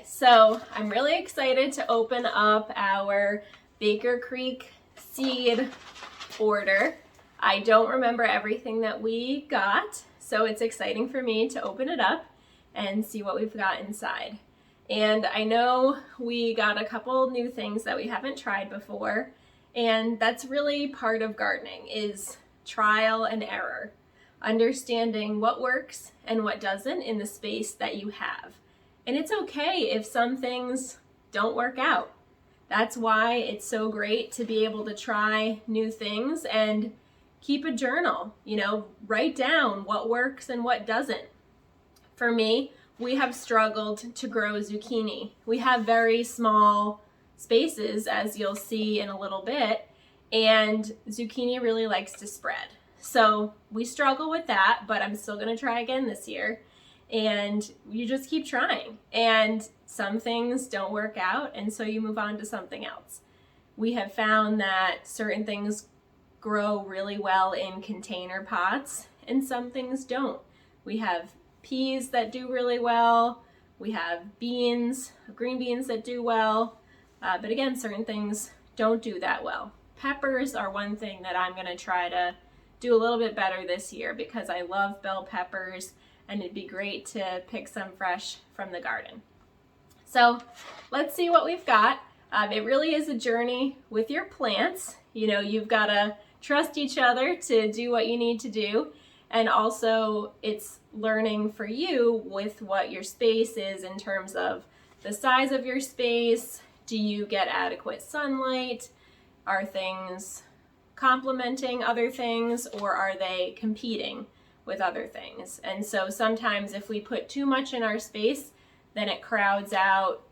so I'm really excited to open up our Baker Creek seed order. I don't remember everything that we got, so it's exciting for me to open it up and see what we've got inside. And I know we got a couple new things that we haven't tried before, and that's really part of gardening, is trial and error. Understanding what works and what doesn't in the space that you have. And it's okay if some things don't work out. That's why it's so great to be able to try new things and keep a journal, write down what works and what doesn't. For me, we have struggled to grow zucchini. We have very small spaces, as you'll see in a little bit, and zucchini really likes to spread. So we struggle with that, but I'm still gonna try again this year. And you just keep trying. And some things don't work out, and so you move on to something else. We have found that certain things grow really well in container pots, and some things don't. We have peas that do really well. We have beans, green beans that do well. But again, certain things don't do that well. Peppers are one thing that I'm gonna try to do a little bit better this year because I love bell peppers and it'd be great to pick some fresh from the garden. So let's see what we've got. It really is a journey with your plants. You've got to trust each other to do what you need to do. And also it's learning for you with what your space is in terms of the size of your space. Do you get adequate sunlight? Are things complementing other things, or are they competing with other things? And so sometimes if we put too much in our space, then it crowds out,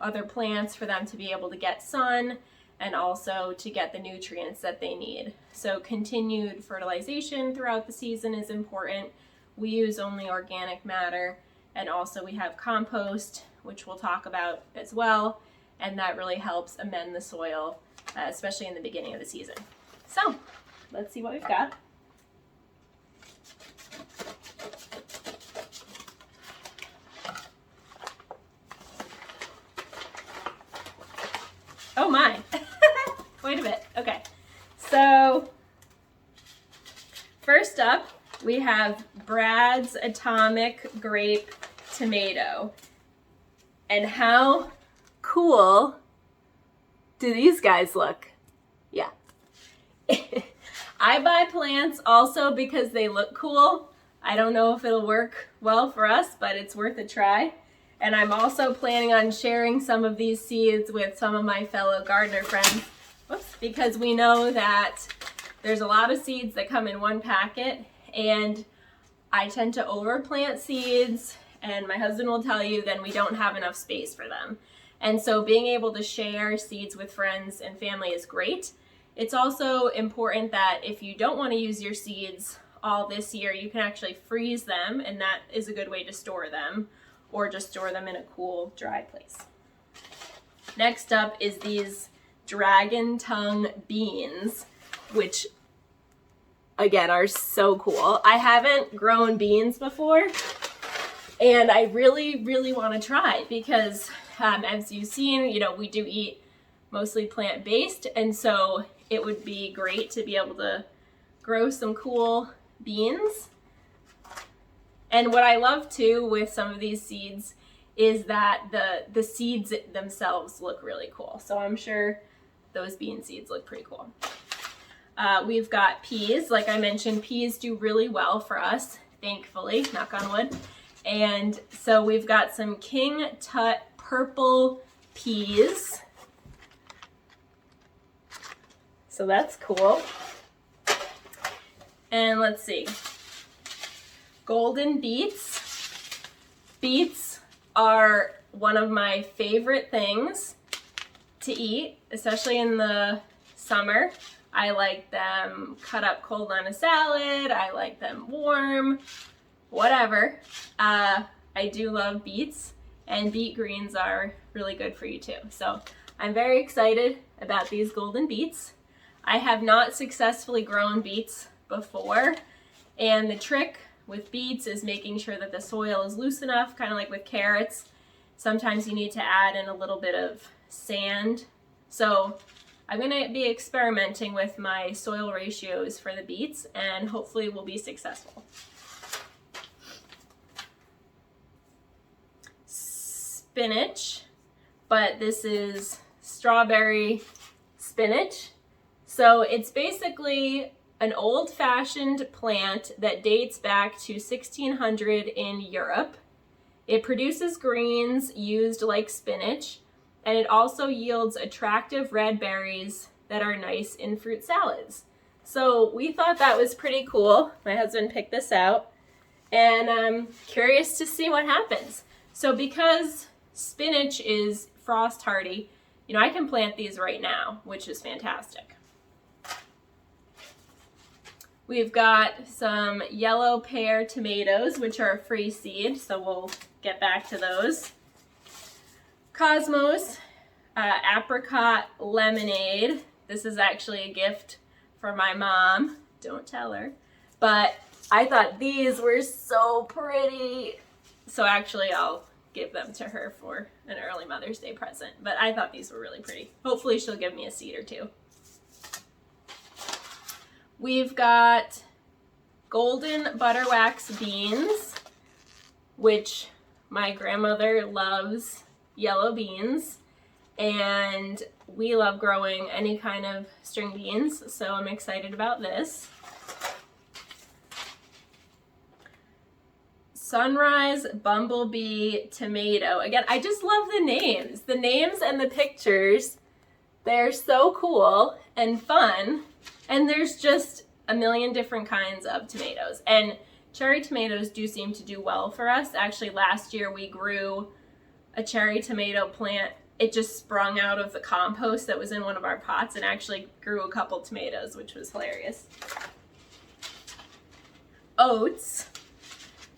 other plants for them to be able to get sun and also to get the nutrients that they need. So continued fertilization throughout the season is important. We use only organic matter, and also we have compost, which we'll talk about as well, and that really helps amend the soil, especially in the beginning of the season. So let's see what we've got. Oh my, wait a bit. Okay, so first up we have Brad's Atomic Grape Tomato. And how cool do these guys look? Yeah. I buy plants also because they look cool. I don't know if it'll work well for us, but it's worth a try. And I'm also planning on sharing some of these seeds with some of my fellow gardener friends. Whoops, because we know that there's a lot of seeds that come in one packet, and I tend to overplant seeds, and my husband will tell you then we don't have enough space for them. And so being able to share seeds with friends and family is great. It's also important that if you don't want to use your seeds all this year, you can actually freeze them, and that is a good way to store them, or just store them in a cool, dry place. Next up is these dragon tongue beans, which again are so cool. I haven't grown beans before, and I really, really want to try because as you've seen, we do eat mostly plant-based, and so it would be great to be able to grow some cool beans. And what I love too with some of these seeds is that the seeds themselves look really cool. So I'm sure those bean seeds look pretty cool. We've got peas. Like I mentioned, peas do really well for us, thankfully, knock on wood. And so we've got some King Tut purple peas. So that's cool. And let's see. Golden beets. Beets are one of my favorite things to eat, especially in the summer. I like them cut up cold on a salad. I like them warm, whatever. I do love beets, and beet greens are really good for you too. So I'm very excited about these golden beets. I have not successfully grown beets before, and the trick with beets is making sure that the soil is loose enough, kind of like with carrots, sometimes you need to add in a little bit of sand. So I'm gonna be experimenting with my soil ratios for the beets, and hopefully we'll be successful. Spinach, but this is strawberry spinach. So it's basically an old-fashioned plant that dates back to 1600 in Europe. It produces greens used like spinach, and it also yields attractive red berries that are nice in fruit salads. So we thought that was pretty cool. My husband picked this out, and I'm curious to see what happens. So because spinach is frost hardy, you know, I can plant these right now, which is fantastic. We've got some yellow pear tomatoes, which are a free seed, so we'll get back to those. Cosmos apricot lemonade. This is actually a gift for my mom. Don't tell her. But I thought these were so pretty. So actually I'll give them to her for an early Mother's Day present. But I thought these were really pretty. Hopefully she'll give me a seed or two. We've got golden butterwax beans, which my grandmother loves yellow beans, and we love growing any kind of string beans, so I'm excited about this. Sunrise bumblebee tomato. Again, I just love the names. The names and the pictures, they're so cool and fun. And there's just a million different kinds of tomatoes. And cherry tomatoes do seem to do well for us. Actually, last year we grew a cherry tomato plant. It just sprung out of the compost that was in one of our pots and actually grew a couple tomatoes, which was hilarious. Oats.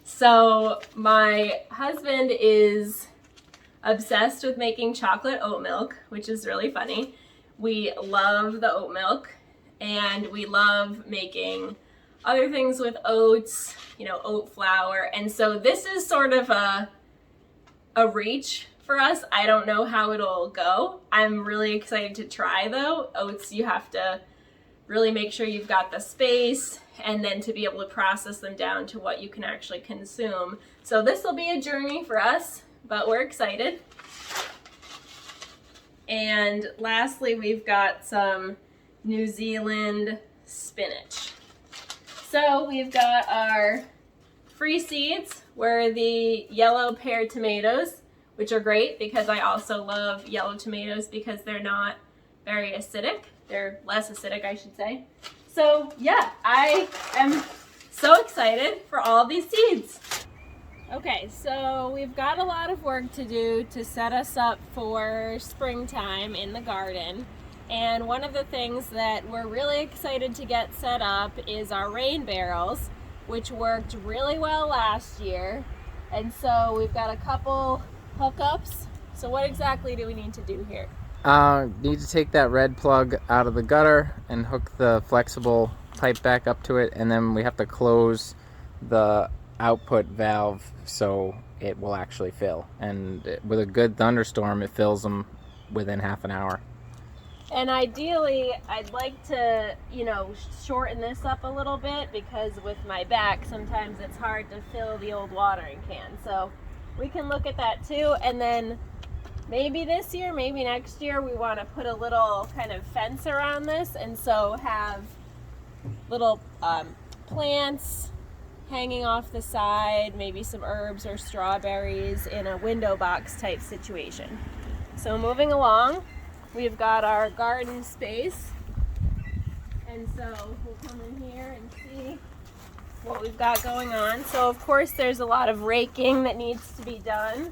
So my husband is obsessed with making chocolate oat milk, which is really funny. We love the oat milk, and we love making other things with oats, you know, oat flour. And so this is sort of a reach for us. I don't know how it'll go. I'm really excited to try though. Oats, you have to really make sure you've got the space, and then to be able to process them down to what you can actually consume. So this will be a journey for us, but we're excited. And lastly, we've got some New Zealand spinach. So we've got our free seeds, were the yellow pear tomatoes, which are great because I also love yellow tomatoes because they're not very acidic. They're less acidic, I should say. So yeah, I am so excited for all these seeds. Okay, so we've got a lot of work to do to set us up for springtime in the garden. And one of the things that we're really excited to get set up is our rain barrels, which worked really well last year. And so we've got a couple hookups. So what exactly do we need to do here? Need to take that red plug out of the gutter and hook the flexible pipe back up to it, and then we have to close the output valve so it will actually fill. And with a good thunderstorm, it fills them within half an hour. And ideally, I'd like to, you know, shorten this up a little bit because with my back, sometimes it's hard to fill the old watering can. So we can look at that too. And then maybe this year, maybe next year, we want to put a little kind of fence around this, and so have little plants hanging off the side, maybe some herbs or strawberries in a window box type situation. So moving along, we've got our garden space, and so we'll come in here and see what we've got going on. So of course there's a lot of raking that needs to be done,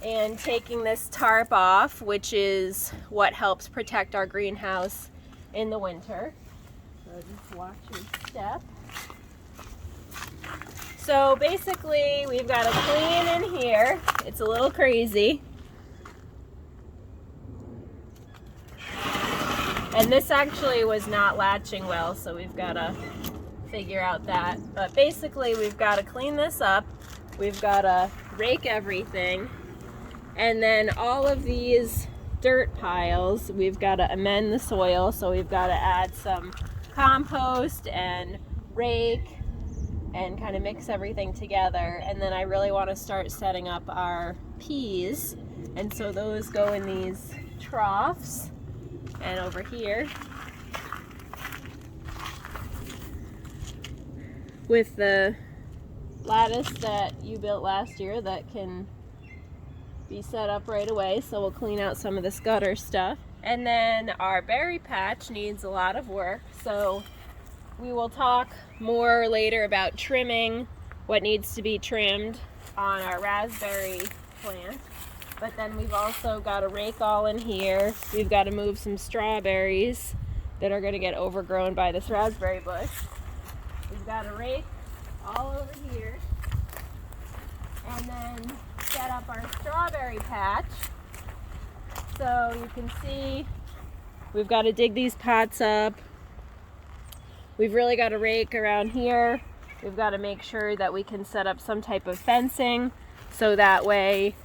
and taking this tarp off, which is what helps protect our greenhouse in the winter. So just watch your step. So basically we've got to clean in here. It's a little crazy. And this actually was not latching well, so we've got to figure out that. But basically we've got to clean this up. We've got to rake everything. And then all of these dirt piles, we've got to amend the soil, so we've got to add some compost and rake and kind of mix everything together. And then I really want to start setting up our peas, and so those go in these troughs. And over here with the lattice that you built last year that can be set up right away, so we'll clean out some of this gutter stuff. And then our berry patch needs a lot of work, so we will talk more later about trimming, what needs to be trimmed on our raspberry plant. But then we've also got to rake all in here. We've got to move some strawberries that are going to get overgrown by this raspberry bush. We've got to rake all over here and then set up our strawberry patch. So you can see we've got to dig these pots up. We've really got to rake around here. We've got to make sure that we can set up some type of fencing so that way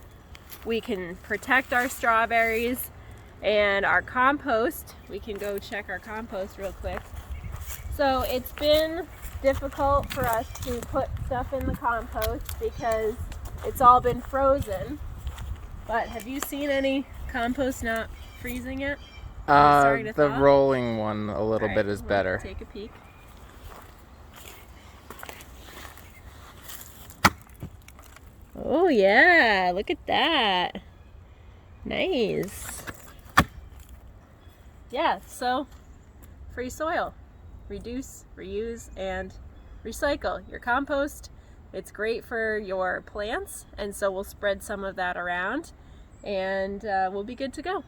we can protect our strawberries. And our compost, we can go check our compost real quick. So it's been difficult for us to put stuff in the compost because it's all been frozen. But have you seen any compost not freezing yet? The rolling one a little bit is better. Take a peek. Oh yeah, look at that. Nice. Yeah, so free soil. Reduce, reuse, and recycle your compost. It's great for your plants, and so we'll spread some of that around, and we'll be good to go.